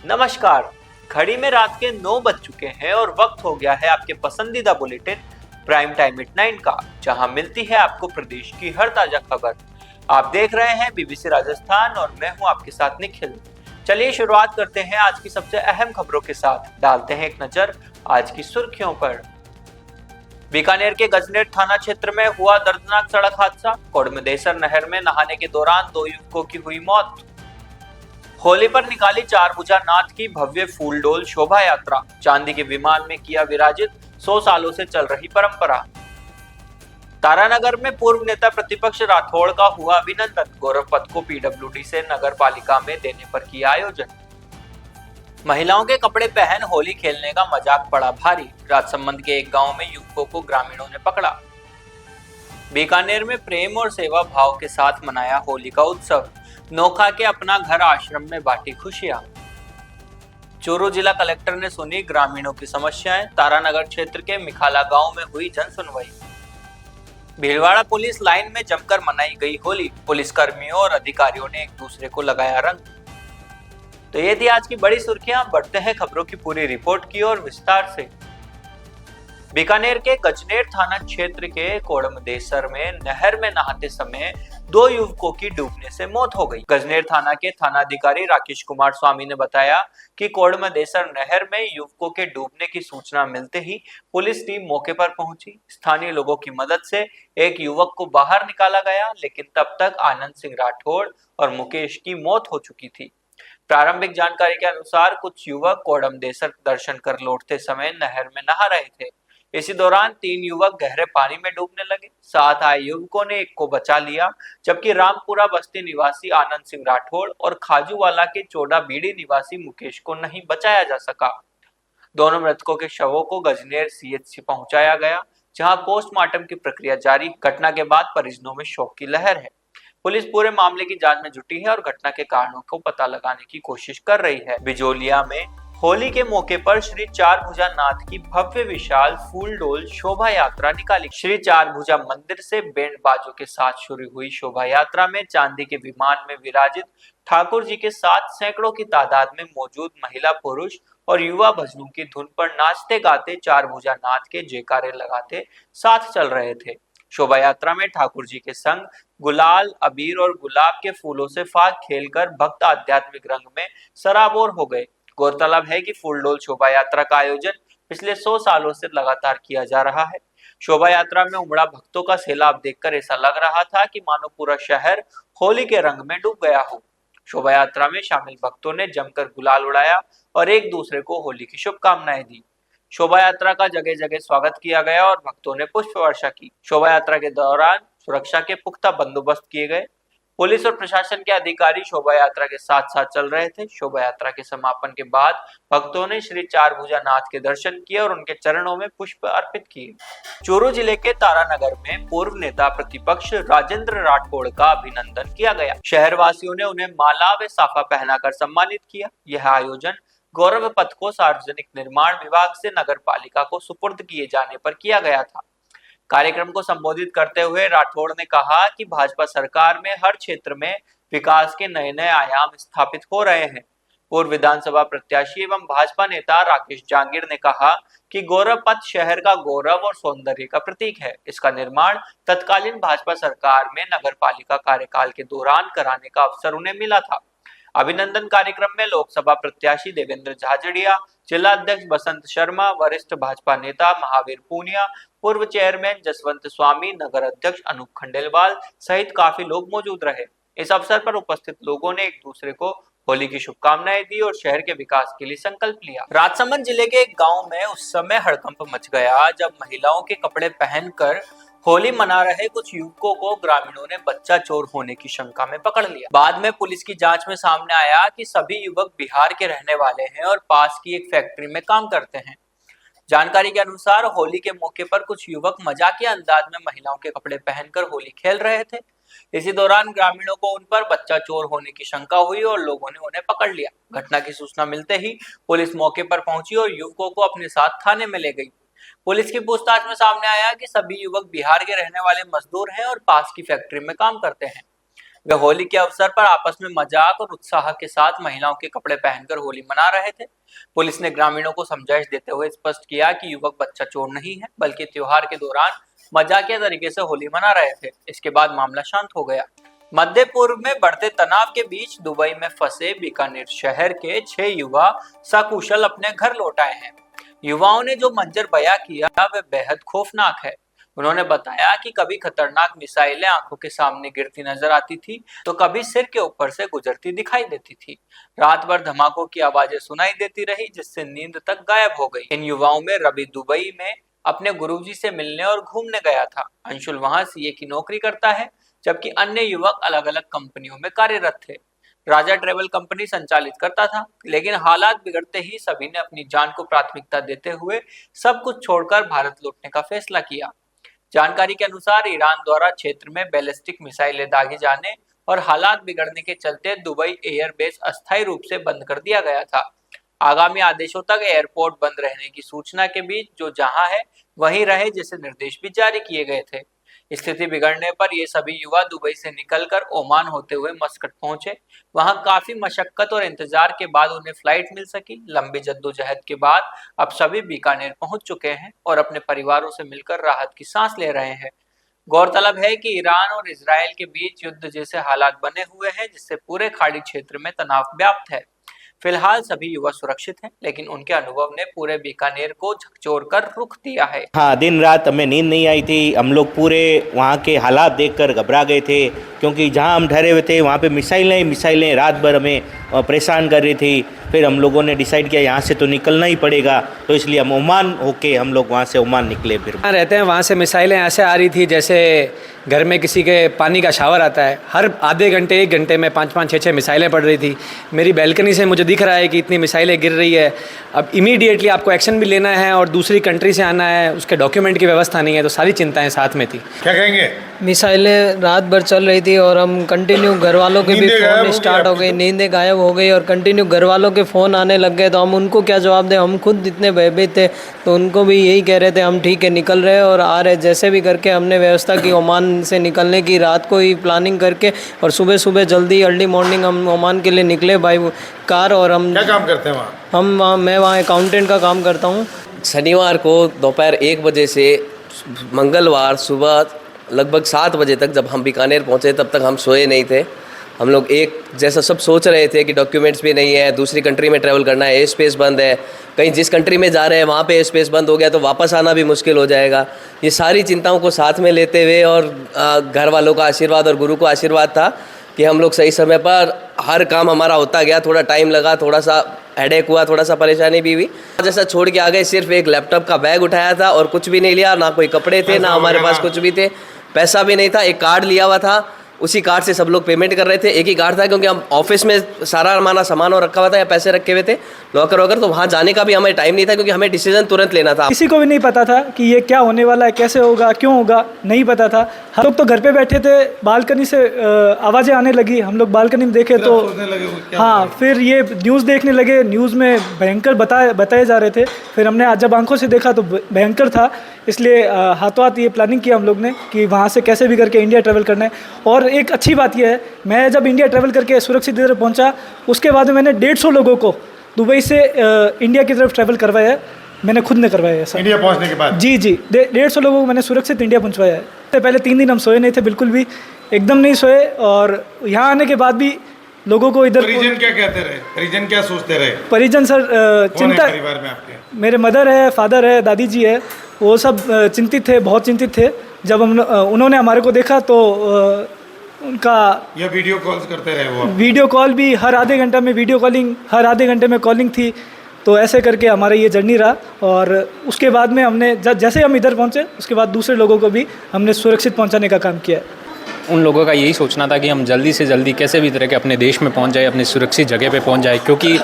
नमस्कार। घड़ी में रात के 9 बज चुके हैं और वक्त हो गया है आपके पसंदीदा बुलेटिन प्राइम टाइम एट 9 का, जहां मिलती है आपको प्रदेश की हर ताजा खबर। आप देख रहे हैं बीबीसी राजस्थान और मैं हूं आपके साथ निखिल। चलिए शुरुआत करते हैं आज की सबसे अहम खबरों के साथ। डालते हैं एक नजर आज की सुर्खियों पर। बीकानेर के गजनेर थाना क्षेत्र में हुआ दर्दनाक सड़क हादसा। कोडमदेसर नहर में नहाने के दौरान 2 युवकों की हुई मौत। होली पर निकाली चारभुजा नाथ की भव्य फूलडोल शोभा यात्रा। चांदी के विमान में किया विराजित 100 सालों से चल रही परंपरा। तारानगर में पूर्व नेता प्रतिपक्ष राठौड़ का हुआ अभिनंदन। गौरव पथ को पीडब्ल्यूडी से नगर पालिका में देने पर किया आयोजन। महिलाओं के कपड़े पहन होली खेलने का मजाक पड़ा भारी। राजसमंद के एक गांव में युवकों को ग्रामीणों ने पकड़ा। बीकानेर में प्रेम और सेवा भाव के साथ मनाया होली का उत्सव। नोखा के अपना घर आश्रम में बांटी खुशियां। चूरू जिला कलेक्टर ने सुनी ग्रामीणों की समस्याएं। तारानगर क्षेत्र के मिखाला गांव में हुई जन सुनवाई। भीलवाड़ा पुलिस लाइन में जमकर मनाई गई होली। पुलिस कर्मियों और अधिकारियों ने एक दूसरे को लगाया रंग। तो ये थी आज की बड़ी सुर्खियां। बढ़ते हैं खबरों की पूरी रिपोर्ट की ओर विस्तार से। बीकानेर के गजनेर थाना क्षेत्र के कोडमदेसर में नहर में नहाते समय 2 युवकों की डूबने से मौत हो गई। गजनेर थाना के थानाधिकारी राकेश कुमार स्वामी ने बताया कि कोडमदेसर नहर में युवकों के डूबने की सूचना मिलते ही पुलिस टीम मौके पर पहुंची। स्थानीय लोगों की मदद से एक युवक को बाहर निकाला गया, लेकिन तब तक आनंद सिंह राठौड़ और मुकेश की मौत हो चुकी थी। प्रारंभिक जानकारी के अनुसार कुछ युवक कोडमदेसर दर्शन कर लौटते समय नहर में नहा रहे थे। इसी दौरान 3 युवक गहरे पानी में डूबने लगे। साथ आए युवकों ने एक को बचा लिया, जबकि रामपुरा बस्ती निवासी आनंद सिंह राठौड़ और खाजूवाला के चोडा बीड़ी निवासी मुकेश को नहीं बचाया जा सका। दोनों मृतकों के शवों को गजनेर सीएचसी पहुंचाया गया, जहां पोस्टमार्टम की प्रक्रिया जारी। घटना के बाद परिजनों में शोक की लहर है। पुलिस पूरे मामले की जांच में जुटी है और घटना के कारणों को पता लगाने की कोशिश कर रही है। बिजोलिया में होली के मौके पर श्री चारभुजा नाथ की भव्य विशाल फूलडोल शोभा यात्रा निकाली। श्री चारभुजा मंदिर से बैंड बाजों के साथ शुरू हुई शोभा यात्रा में चांदी के विमान में विराजित ठाकुर जी के साथ सैकड़ों की तादाद में मौजूद महिला, पुरुष और युवा भजनों की धुन पर नाचते गाते चारभुजा नाथ के जयकारे लगाते साथ चल रहे थे। शोभा यात्रा में ठाकुर जी के संग गुलाल, अबीर और गुलाब के फूलों से फाग खेलकर भक्त आध्यात्मिक रंग में सराबोर हो गए। गौरतलब है कि फूलडोल शोभा यात्रा का आयोजन पिछले 100 सालों से लगातार किया जा रहा है। शोभा यात्रा में उमड़ा भक्तों का सैलाब देखकर ऐसा लग रहा था कि मानो पूरा शहर होली के रंग में डूब गया हो। शोभा यात्रा में शामिल भक्तों ने जमकर गुलाल उड़ाया और एक दूसरे को होली की शुभकामनाएं दी। शोभा यात्रा का जगह जगह स्वागत किया गया और भक्तों ने पुष्प वर्षा की। शोभा यात्रा के दौरान सुरक्षा के पुख्ता बंदोबस्त किए गए। पुलिस और प्रशासन के अधिकारी शोभा यात्रा के साथ साथ चल रहे थे। शोभा यात्रा के समापन के बाद भक्तों ने श्री चारभुजा नाथ के दर्शन किए और उनके चरणों में पुष्प अर्पित किए। चूरू जिले के तारानगर में पूर्व नेता प्रतिपक्ष राजेंद्र राठौड़ का अभिनंदन किया गया। शहरवासियों ने उन्हें माला व साफा पहनाकर सम्मानित किया। यह आयोजन गौरव पथ को सार्वजनिक निर्माण विभाग से नगर पालिका को सुपुर्द किए जाने पर किया गया था। कार्यक्रम को संबोधित करते हुए राठौड़ ने कहा कि भाजपा सरकार में हर क्षेत्र में विकास के नए नए आयाम स्थापित हो रहे हैं। पूर्व विधानसभा प्रत्याशी एवं भाजपा नेता राकेश जांगीर ने कहा कि गौरव पथ शहर का गौरव और सौंदर्य का प्रतीक है। इसका निर्माण तत्कालीन भाजपा सरकार में नगर पालिका कार्यकाल के दौरान कराने का अवसर उन्हें मिला था। अभिनंदन कार्यक्रम में लोकसभा प्रत्याशी देवेंद्र झाझड़िया, जिला अध्यक्ष बसंत शर्मा, वरिष्ठ भाजपा नेता महावीर पूनिया, पूर्व चेयरमैन जसवंत स्वामी, नगर अध्यक्ष अनूप खंडेलवाल सहित काफी लोग मौजूद रहे। इस अवसर पर उपस्थित लोगों ने एक दूसरे को होली की शुभकामनाएं दी और शहर के विकास के लिए संकल्प लिया। राजसमंद जिले के एक गांव में उस समय हड़कंप मच गया जब महिलाओं के कपड़े पहनकर होली मना रहे कुछ युवकों को ग्रामीणों ने बच्चा चोर होने की शंका में पकड़ लिया। बाद में पुलिस की जांच में सामने आया कि सभी युवक बिहार के रहने वाले हैं और पास की एक फैक्ट्री में काम करते हैं। जानकारी के अनुसार होली के मौके पर कुछ युवक मजाकिया अंदाज में महिलाओं के कपड़े पहनकर होली खेल रहे थे। इसी दौरान ग्रामीणों को उन पर बच्चा चोर होने की शंका हुई और लोगों ने उन्हें पकड़ लिया। घटना की सूचना मिलते ही पुलिस मौके पर पहुंची और युवकों को अपने साथ थाने में ले गई। पुलिस की पूछताछ में सामने आया कि सभी युवक बिहार के रहने वाले मजदूर हैं और पास की फैक्ट्री में काम करते हैं। वे होली के अवसर पर आपस में मजाक और उत्साह के साथ महिलाओं के कपड़े पहनकर होली मना रहे थे। पुलिस ने ग्रामीणों को समझाइश देते हुए स्पष्ट किया कि युवक बच्चा चोर नहीं है, बल्कि त्योहार के दौरान मजाकिया तरीके से होली मना रहे थे। इसके बाद मामला शांत हो गया। मध्य पूर्व में बढ़ते तनाव के बीच दुबई में फंसे बीकानेर शहर के 6 युवा सकुशल अपने घर लौट आए हैं। युवाओं ने जो मंजर बयां किया वह बेहद खौफनाक है। उन्होंने बताया कि कभी खतरनाक मिसाइलें आंखों के सामने गिरती नजर आती थी, तो कभी सिर के ऊपर से गुजरती दिखाई देती थी। रात भर धमाकों की आवाजें सुनाई देती रही, जिससे नींद तक गायब हो गई। इन युवाओं में रवि दुबई में अपने गुरुजी से मिलने और घूमने गया था। अंशुल वहां सीए की नौकरी करता है, जबकि अन्य युवक अलग अलग कंपनियों में कार्यरत थे। राजा ट्रेवल कंपनी संचालित करता था, लेकिन हालात बिगड़ते ही सभी ने अपनी जान को प्राथमिकता देते हुए सब कुछ छोड़कर भारत लौटने का फैसला किया। जानकारी के अनुसार ईरान द्वारा क्षेत्र में बैलिस्टिक मिसाइलें दागे जाने और हालात बिगड़ने के चलते दुबई एयरबेस अस्थायी रूप से बंद कर दिया गया था। आगामी आदेशों तक एयरपोर्ट बंद रहने की सूचना के बीच जो जहां है वहीं रहे जैसे निर्देश भी जारी किए गए थे। स्थिति बिगड़ने पर ये सभी युवा दुबई से निकलकर ओमान होते हुए मस्कट पहुंचे। वहां काफी मशक्कत और इंतजार के बाद उन्हें फ्लाइट मिल सकी। लंबी जद्दोजहद के बाद अब सभी बीकानेर पहुंच चुके हैं और अपने परिवारों से मिलकर राहत की सांस ले रहे हैं। गौरतलब है कि ईरान और इजराइल के बीच युद्ध जैसे हालात बने हुए हैं, जिससे पूरे खाड़ी क्षेत्र में तनाव व्याप्त है। फिलहाल सभी युवा सुरक्षित हैं, लेकिन उनके अनुभव ने पूरे बीकानेर को झकझोर कर रुख दिया है। हाँ, दिन रात हमें नींद नहीं आई थी। हम लोग पूरे वहाँ के हालात देखकर घबरा गए थे, क्योंकि जहाँ हम ठहरे हुए थे वहाँ पे मिसाइलें रात भर हमें परेशान कर रही थी। फिर हम लोगों ने डिसाइड किया यहाँ से तो निकलना ही पड़ेगा, तो इसलिए हम ओमान होके हम लोग वहाँ से ओमान निकले। फिर वहाँ रहते हैं, वहाँ से मिसाइलें ऐसे आ रही थी जैसे घर में किसी के पानी का शावर आता है। हर आधे घंटे 1 घंटे में 5-5, 6-6 मिसाइलें पड़ रही थी। मेरी बैल्कनी से मुझे दिख रहा है कि इतनी मिसाइलें गिर रही है। अब इमीडिएटली आपको एक्शन भी लेना है और दूसरी कंट्री से आना है, उसके डॉक्यूमेंट की व्यवस्था नहीं है, तो सारी चिंताएं साथ में थी। क्या कहेंगे? मिसाइलें रात भर चल रही थी और हम कंटिन्यू घर वालों के भी फ़ोन स्टार्ट हो गए, नींदें गायब हो गई और कंटिन्यू घर वालों के फ़ोन आने लग गए। तो हम उनको क्या जवाब दें, हम खुद इतने भयभीत थे, तो उनको भी यही कह रहे थे हम ठीक है निकल रहे और आ रहे। जैसे भी करके हमने व्यवस्था की ओमान से निकलने की, रात को ही प्लानिंग करके और सुबह सुबह जल्दी अर्ली मॉर्निंग हम ओमान के लिए निकले बाई कार। और हम क्या काम करते हैं वहाँ? मैं वहाँ अकाउंटेंट का काम करता हूँ। शनिवार को दोपहर 1 बजे से मंगलवार सुबह लगभग 7 बजे तक जब हम बीकानेर पहुँचे, तब तक हम सोए नहीं थे। हम लोग एक जैसा सब सोच रहे थे कि डॉक्यूमेंट्स भी नहीं है, दूसरी कंट्री में ट्रैवल करना है, एयर स्पेस बंद है, कहीं जिस कंट्री में जा रहे हैं वहाँ पे एयर स्पेस बंद हो गया तो वापस आना भी मुश्किल हो जाएगा। ये सारी चिंताओं को साथ में लेते हुए और घर वालों का आशीर्वाद और गुरु का आशीर्वाद था कि हम लोग सही समय पर हर काम हमारा होता गया। थोड़ा टाइम लगा, थोड़ा सा हेडेक हुआ, थोड़ा सा परेशानी भी हुई। जैसा छोड़ के आ गए, सिर्फ एक लैपटॉप का बैग उठाया था और कुछ भी नहीं लिया, ना कोई कपड़े थे, ना हमारे पास कुछ भी थे, पैसा भी नहीं था। एक कार्ड लिया हुआ था, उसी कार्ड से सब लोग पेमेंट कर रहे थे। एक ही कार्ड था क्योंकि हम ऑफिस में सारा हमारा सामान और रखा हुआ था या पैसे रखे हुए थे लॉकर वॉकर, तो वहाँ जाने का भी हमें टाइम नहीं था क्योंकि हमें डिसीजन तुरंत लेना था। किसी को भी नहीं पता था कि ये क्या होने वाला है, कैसे होगा, क्यों होगा, नहीं पता था। हम लोग तो घर पे बैठे थे, बालकनी से आवाज़ें आने लगी, हम लोग बालकनी में देखे तो हाँ, फिर ये न्यूज़ देखने लगे। न्यूज़ में भयंकर बताए जा रहे थे। फिर हमने आज जब आंखों से देखा तो भयंकर था, इसलिए हाथों हाथ ये प्लानिंग की हम लोग ने कि वहाँ से कैसे भी करके इंडिया ट्रैवल करना है। और एक अच्छी बात यह है, मैं जब इंडिया ट्रैवल करके सुरक्षित इधर पहुँचा, उसके बाद मैंने 150 लोगों को दुबई से इंडिया की तरफ ट्रैवल करवाया है। मैंने खुद ने करवाया है सर। इंडिया पहुंचने के बाद? जी 150 लोगों को मैंने सुरक्षित इंडिया पहुंचवाया है। इससे पहले 3 दिन हम सोए नहीं थे, बिल्कुल भी एकदम नहीं सोए। और यहाँ आने के बाद भी लोगों को इधर परिजन क्या कहते रहे, परिजन क्या सोचते रहे? परिजन सर चिंता, परिवार में आपके? मेरे मदर है, फादर है, दादी जी है, वो सब चिंतित थे, बहुत चिंतित थे। जब उन्होंने हमारे को देखा तो उनका या वीडियो कॉल्स करते रहे वो? वीडियो कॉल भी हर आधे घंटे में, वीडियो कॉलिंग हर आधे घंटे में कॉलिंग थी। तो ऐसे करके हमारा ये जर्नी रहा। और उसके बाद में हमने जैसे हम इधर पहुँचे, उसके बाद दूसरे लोगों को भी हमने सुरक्षित पहुँचाने का काम किया है। उन लोगों का यही सोचना था कि हम जल्दी से जल्दी कैसे भी तरह के अपने देश में पहुंच जाए, अपनी सुरक्षित जगह पे पहुंच जाए, क्योंकि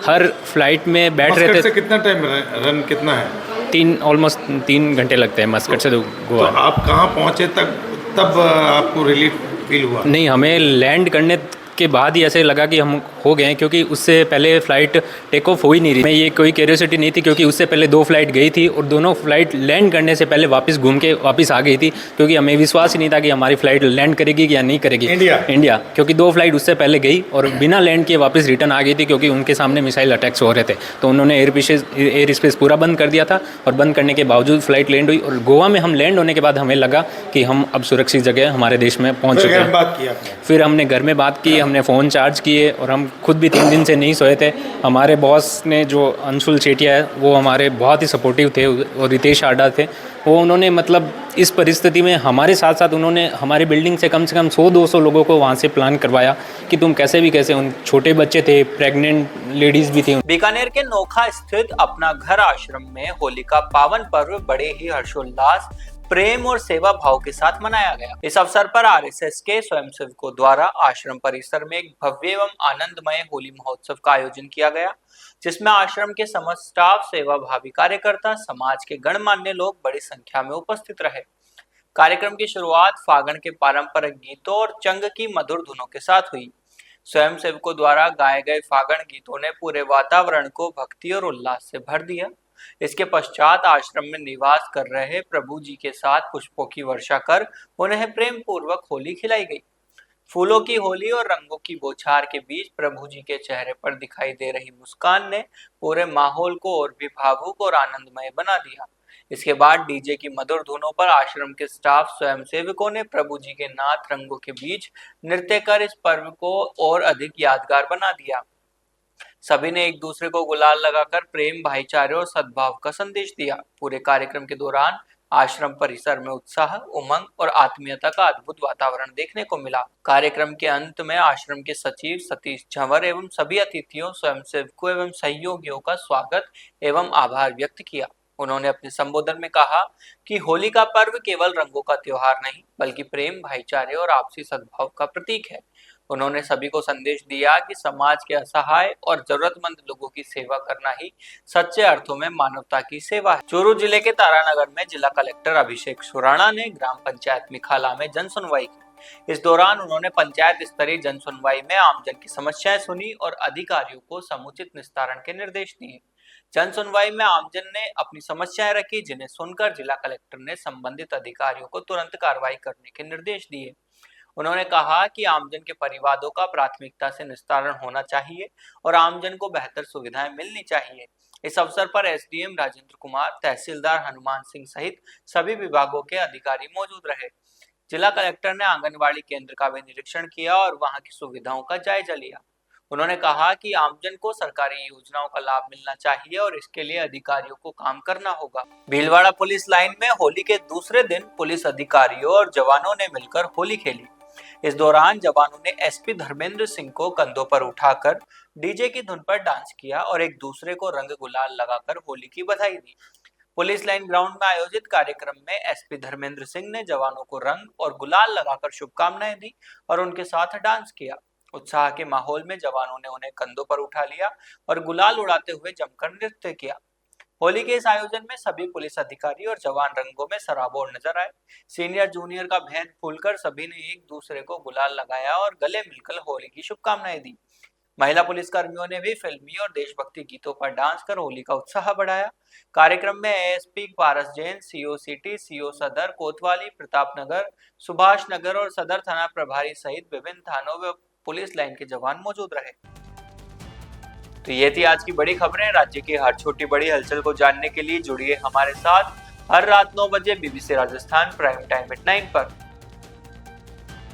हर फ्लाइट में बैठ रहे थे। से कितना टाइम रन कितना है? ऑलमोस्ट 3 घंटे लगते हैं मस्कट से तो गोवा। तो आप कहाँ पहुँचे तब आपको रिलीफ फील हुआ? नहीं, हमें लैंड करने के बाद ही ऐसे लगा कि हम हो गए हैं, क्योंकि उससे पहले फ़्लाइट टेक ऑफ हो ही नहीं रही। मैं ये कोई क्यूरियोसिटी नहीं थी, क्योंकि उससे पहले 2 फ्लाइट गई थी और दोनों फ्लाइट लैंड करने से पहले वापस घूम के वापस आ गई थी, क्योंकि हमें विश्वास ही नहीं था कि हमारी फ़्लाइट लैंड करेगी या नहीं करेगी। इंडिया क्योंकि 2 फ्लाइट उससे पहले गई और बिना लैंड किए वापस रिटर्न आ गई थी, क्योंकि उनके सामने मिसाइल अटैक्स हो रहे थे। तो उन्होंने एयर स्पेस पूरा बंद कर दिया था और बंद करने के बावजूद फ़्लाइट लैंड हुई। और गोवा में हम लैंड होने के बाद हमें लगा कि हम अब सुरक्षित जगह हमारे देश में पहुँच चुके हैं। फिर हमने घर में बात की, हमने फ़ोन चार्ज किए और हम खुद भी 3 दिन से नहीं सोए थे। हमारे बॉस ने जो अंशुल चेटिया है वो हमारे बहुत ही सपोर्टिव थे, और रितेश आडा थे, वो उन्होंने मतलब इस परिस्थिति में हमारे साथ साथ उन्होंने हमारी बिल्डिंग से कम 100-200 लोगों को वहाँ से प्लान करवाया कि तुम कैसे भी कैसे, उन छोटे बच्चे थे, प्रेग्नेंट लेडीज़ भी थी। बीकानेर के नोखा स्थित अपना घर आश्रम में होली का पावन पर्व बड़े ही हर्षोल्लास, प्रेम और सेवा भाव के साथ मनाया गया। इस अवसर पर आरएसएस के स्वयंसेवकों द्वारा आश्रम परिसर में एक भव्य एवं आनंदमय होली महोत्सव का आयोजन किया गया, जिसमें आश्रम के समस्त स्टाफ, सेवाभावी कार्यकर्ता, समाज के गणमान्य लोग बड़ी संख्या में उपस्थित रहे। कार्यक्रम की शुरुआत फागण के पारंपरिक गीतों और चंग की मधुर धुनों के साथ हुई। स्वयंसेवकों द्वारा गाए गए फागण गीतों ने पूरे वातावरण को भक्ति और उल्लास से भर दिया। इसके पश्चात आश्रम में निवास कर रहे प्रभु जी के साथ पुष्पों की वर्षा कर उन्हें प्रेम पूर्वक होली खिलाई गई। फूलों की होली और रंगों की बौछार के बीच प्रभु जी के चेहरे पर दिखाई दे रही मुस्कान ने पूरे माहौल को और भी भावुक और आनंदमय बना दिया। इसके बाद डीजे की मधुर धुनों पर आश्रम के स्टाफ, स्वयंसेवकों ने प्रभु जी के नाथ रंगों के बीच नृत्य कर इस पर्व को और अधिक यादगार बना दिया। सभी ने एक दूसरे को गुलाल लगाकर प्रेम, भाईचारे और सद्भाव का संदेश दिया। पूरे कार्यक्रम के दौरान आश्रम परिसर में उत्साह, उमंग और आत्मीयता का अद्भुत वातावरण देखने को मिला। कार्यक्रम के अंत में आश्रम के सचिव सतीश झंवर एवं सभी अतिथियों, स्वयंसेवकों एवं सहयोगियों का स्वागत एवं आभार व्यक्त किया। उन्होंने अपने संबोधन में कहा कि होली का पर्व केवल रंगों का त्योहार नहीं, बल्कि प्रेम, भाईचारे और आपसी सद्भाव का प्रतीक है। उन्होंने सभी को संदेश दिया कि समाज के असहाय और जरूरतमंद लोगों की सेवा करना ही सच्चे अर्थों में मानवता की सेवा है। चूरू जिले के तारानगर में जिला कलेक्टर अभिषेक सुराणा ने ग्राम पंचायत मिखाला में जन सुनवाई की। इस दौरान उन्होंने पंचायत स्तरीय जन सुनवाई में आमजन की समस्याएं सुनी और अधिकारियों को समुचित निस्तारण के निर्देश दिए। जन सुनवाई में आमजन ने अपनी समस्याएं रखी, जिन्हें सुनकर जिला कलेक्टर ने संबंधित अधिकारियों को तुरंत कार्रवाई करने के निर्देश दिए। उन्होंने कहा कि आमजन के परिवारों का प्राथमिकता से निस्तारण होना चाहिए और आमजन को बेहतर सुविधाएं मिलनी चाहिए। इस अवसर पर एसडीएम राजेंद्र कुमार, तहसीलदार हनुमान सिंह सहित सभी विभागों के अधिकारी मौजूद रहे। जिला कलेक्टर ने आंगनबाड़ी केंद्र का भी निरीक्षण किया और वहां की सुविधाओं का जायजा लिया। उन्होंने कहा कि आमजन को सरकारी योजनाओं का लाभ मिलना चाहिए और इसके लिए अधिकारियों को काम करना होगा। भीलवाड़ा पुलिस लाइन में होली के दूसरे दिन पुलिस अधिकारियों और जवानों ने मिलकर होली खेली। इस दौरान जवानों ने एसपी धर्मेंद्र सिंह को कंधों पर उठाकर डीजे की धुन पर डांस किया और एक दूसरे को रंग गुलाल लगाकर होली की बधाई दी। पुलिस लाइन ग्राउंड में आयोजित कार्यक्रम में एसपी धर्मेंद्र सिंह ने जवानों को रंग और गुलाल लगाकर शुभकामनाएं दी और उनके साथ डांस किया। उत्साह के माहौल में जवानों ने उन्हें कंधों पर उठा लिया और गुलाल उड़ाते हुए जमकर नृत्य किया। होली के इस आयोजन में सभी पुलिस अधिकारी और जवान रंगों में सराबोर नजर आए। सीनियर जूनियर का भेद भूलकर सभी ने एक दूसरे को गुलाल लगाया और गले मिलकर होली की शुभकामनाएं दी। महिला पुलिसकर्मियों ने भी फिल्मी और देशभक्ति गीतों पर डांस कर होली का उत्साह बढ़ाया। कार्यक्रम में ASP Paras Jain, CO city, CO सदर, कोतवाली, प्रतापनगर, सुभाष नगर और सदर थाना प्रभारी सहित विभिन्न थानों व पुलिस लाइन के जवान मौजूद रहे। तो ये थी आज की बड़ी खबरें। राज्य की हर छोटी बड़ी हलचल को जानने के लिए जुड़िए हमारे साथ हर रात 9 बजे BBC Rajasthan prime time at 9 पर।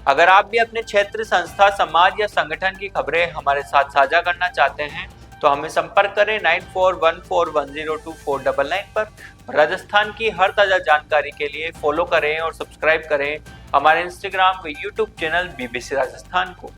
अगर आप भी अपने क्षेत्र, संस्था, समाज या संगठन की खबरें हमारे साथ साझा करना चाहते हैं तो हमें संपर्क करें 9414102499 पर। राजस्थान की हर ताजा जानकारी के लिए फॉलो करें और सब्सक्राइब करें हमारे इंस्टाग्राम व यूट्यूब चैनल बीबीसी राजस्थान को।